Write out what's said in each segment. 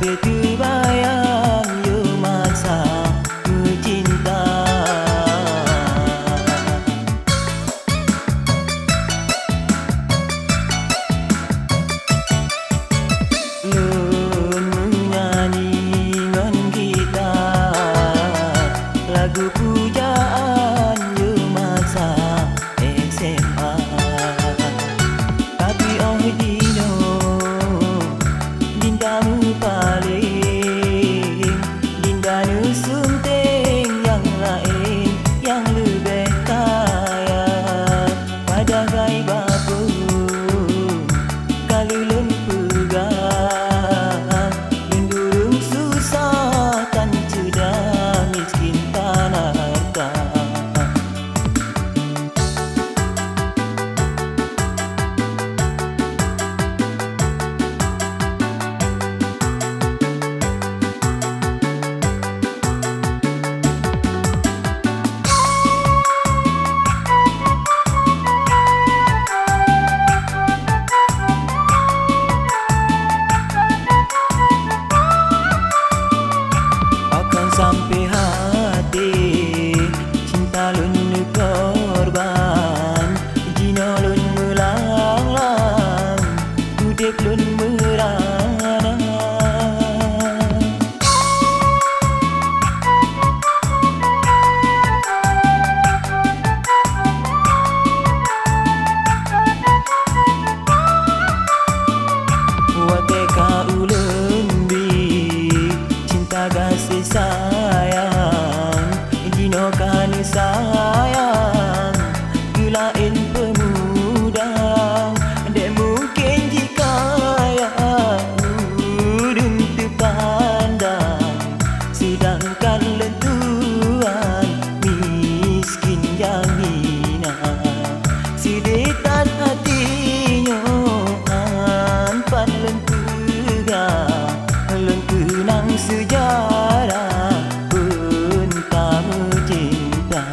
sambil terbayang yo masa mencinta. Lun menyanyi ngon gitar lagu pujaan yo masa SMA. Tapi oh dino dindamu paling dinda nu sunting yang lain yang lebih kaya pada gaibah pun kalau lun pegang lun durung susah tan cedah miskin tanah harta. Sampai hati cinta lun korban jino lun melanglang udip lun merana. Wateka ulun bi cinta kasih sayang jino kan sayang gulain pemuda dek mungkin jika yang udung terpandang sedangkan lentuan miskin yang hina sidetan hatinya anpan lentega lengkenang sejarah pun kamu cinta.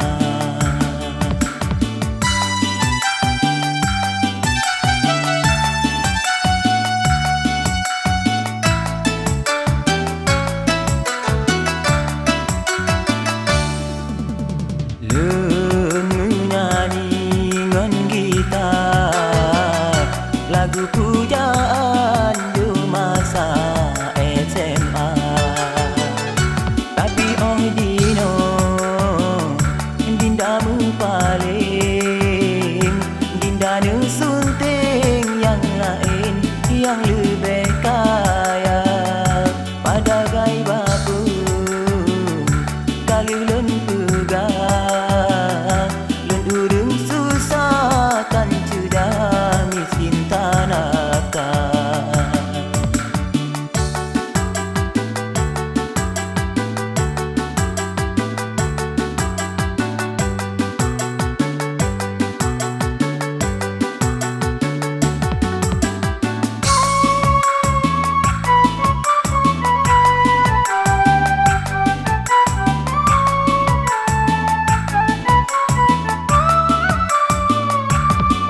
Lun menyanyi ngon gitar lagu pujaan yo masa SMA. Tapi oh dino dindamu paling dinda nu sunting yang lain yang lebih kaya pada gaibah pun kalau lun pegang lun urung susah tan cedah miskin tanah harta.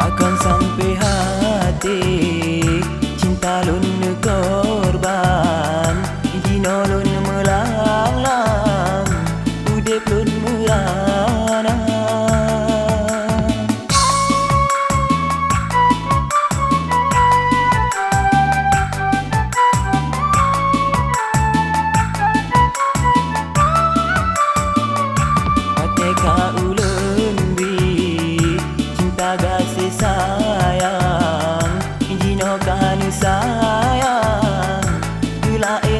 Akan sampai hati cinta lun korban jino lun melanglang udip lun merana. Wateka ulun bi cinta kasih sayang jino kan sayang gulain